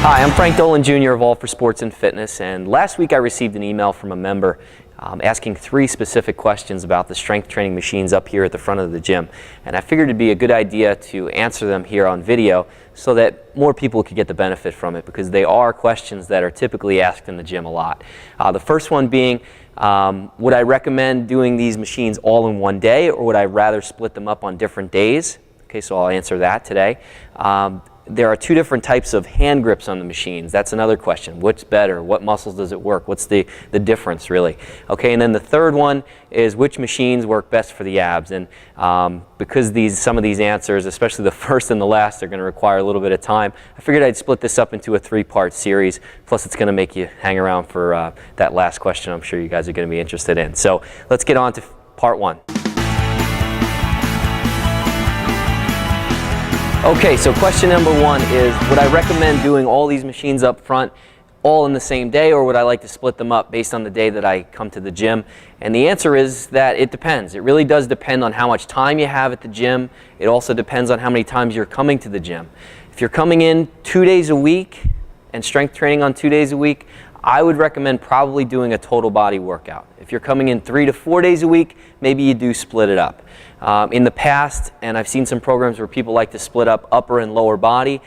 Hi, I'm Frank Dolan Jr. of All for Sports and Fitness, and last week I received an email from a member asking 3 specific questions about the strength training machines up here at the front of the gym. And I figured it'd be a good idea to answer them here on video so that more people could get the benefit from it, because they are questions that are typically asked in the gym a lot. The first one being, would I recommend doing these machines all in one day, or would I rather split them up on different days? Okay, so I'll answer that today. There are 2 different types of hand grips on the machines. That's another question. What's better? What muscles does it work? What's the difference, really? Okay, and then the third one is which machines work best for the abs. And because some of these answers, especially the first and the last, are going to require a little bit of time, I figured I'd split this up into a 3-part series. Plus, it's going to make you hang around for that last question I'm sure you guys are going to be interested in. So let's get on to part 1. Okay, so question number 1 is, would I recommend doing all these machines up front all in the same day, or would I like to split them up based on the day that I come to the gym? And the answer is that it depends. It really does depend on how much time you have at the gym. It also depends on how many times you're coming to the gym. If you're coming in 2 days a week and strength training on 2 days a week, I would recommend probably doing a total body workout. If you're coming in 3 to 4 days a week, maybe you do split it up. In the past, and I've seen some programs where people like to split up upper and lower body,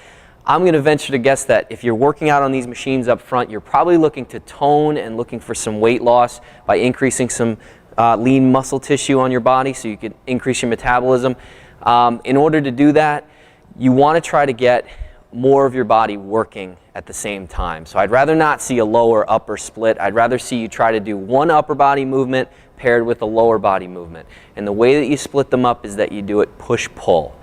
I'm going to venture to guess that if you're working out on these machines up front, you're probably looking to tone and looking for some weight loss by increasing some lean muscle tissue on your body so you can increase your metabolism. In order to do that, you want to try to get more of your body working at the same time. So I'd rather not see a lower upper split. I'd rather see you try to do one upper body movement paired with a lower body movement. And the way that you split them up is that you do it push-pull.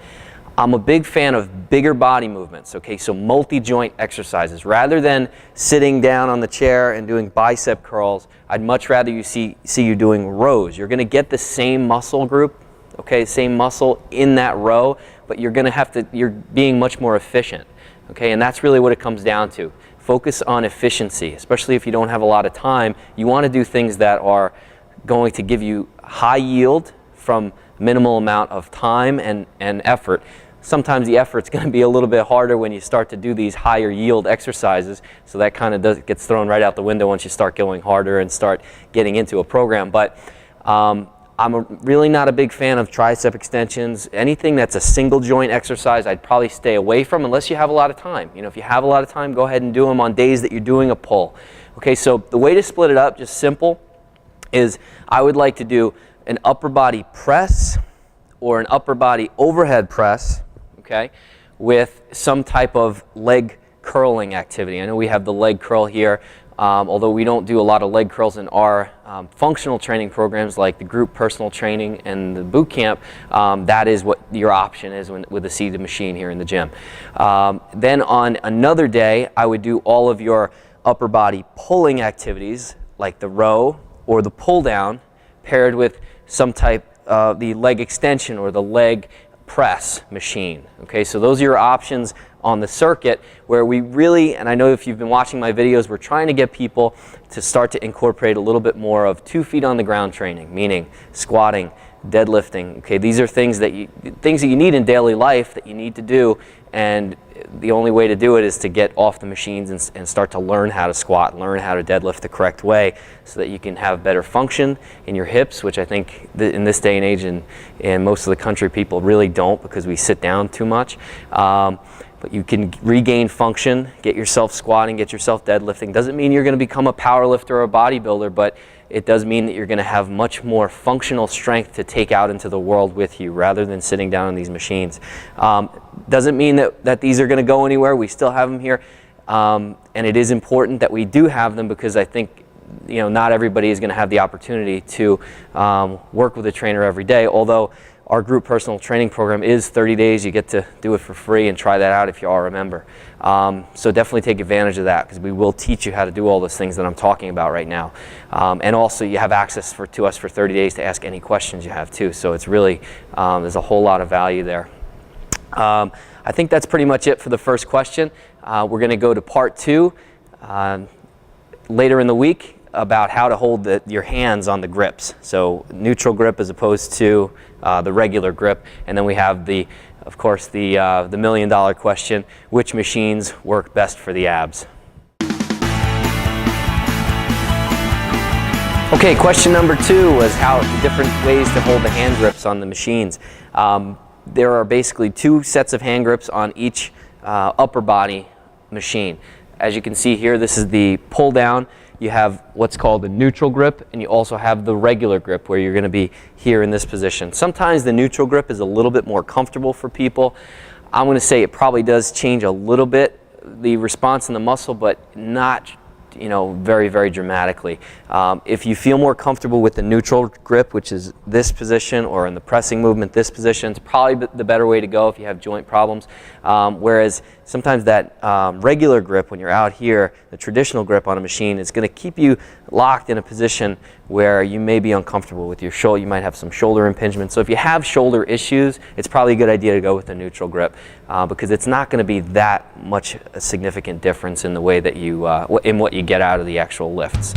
I'm a big fan of bigger body movements, okay, so multi-joint exercises. Rather than sitting down on the chair and doing bicep curls, I'd much rather you see you doing rows. You're going to get the same muscle group, okay, same muscle in that row, but you're being much more efficient. Okay, and that's really what it comes down to. Focus on efficiency, especially if you don't have a lot of time. You want to do things that are going to give you high yield from minimal amount of time and effort. Sometimes the effort's going to be a little bit harder when you start to do these higher yield exercises, so that kind of gets thrown right out the window once you start going harder and start getting into a program. But I'm really not a big fan of tricep extensions. Anything that's a single joint exercise, I'd probably stay away from unless you have a lot of time. You know, if you have a lot of time, go ahead and do them on days that you're doing a pull. Okay, so the way to split it up, just simple, is I would like to do an upper body press or an upper body overhead press, okay, with some type of leg curling activity. I know we have the leg curl here. Although we don't do a lot of leg curls in our functional training programs like the group personal training and the boot camp, that is what your option is with a seated machine here in the gym. Then on another day, I would do all of your upper body pulling activities like the row or the pull down paired with some type of the leg extension or the leg press machine. Okay, so those are your options on the circuit, where we really, and I know if you've been watching my videos, we're trying to get people to start to incorporate a little bit more of 2 feet on the ground training, meaning squatting, deadlifting. Okay, these are things that you need in daily life that you need to do, and the only way to do it is to get off the machines and start to learn how to squat, learn how to deadlift the correct way so that you can have better function in your hips, which I think in this day and age in most of the country people really don't, because we sit down too much. But you can regain function, get yourself squatting, get yourself deadlifting. Doesn't mean you're going to become a power lifter or a bodybuilder, but it does mean that you're going to have much more functional strength to take out into the world with you rather than sitting down on these machines. Doesn't mean that these are going to go anywhere. We still have them here. And it is important that we do have them, because I think not everybody is going to have the opportunity to work with a trainer every day, although our group personal training program is 30 days. You get to do it for free and try that out if you all remember. So definitely take advantage of that, because we will teach you how to do all those things that I'm talking about right now. And also you have access to us for 30 days to ask any questions you have too. So it's really, there's a whole lot of value there. I think that's pretty much it for the first question. We're going to go to part 2 later in the week about how to hold your hands on the grips. So neutral grip as opposed to the regular grip. And then we have the of course, the million-dollar question: which machines work best for the abs? Okay, question number 2 was how the different ways to hold the hand grips on the machines. There are basically 2 sets of hand grips on each upper body machine. As you can see here, this is the pull down. You have what's called a neutral grip, and you also have the regular grip where you're going to be here in this position. Sometimes the neutral grip is a little bit more comfortable for people. I'm going to say it probably does change a little bit the response in the muscle, but not very, very dramatically. If you feel more comfortable with the neutral grip, which is this position, or in the pressing movement, this position, it's probably the better way to go if you have joint problems. Whereas sometimes that regular grip, when you're out here, the traditional grip on a machine, is going to keep you locked in a position where you may be uncomfortable with your shoulder. You might have some shoulder impingement. So if you have shoulder issues, it's probably a good idea to go with the neutral grip because it's not going to be that much a significant difference in the way that you, in what you get out of the actual lifts.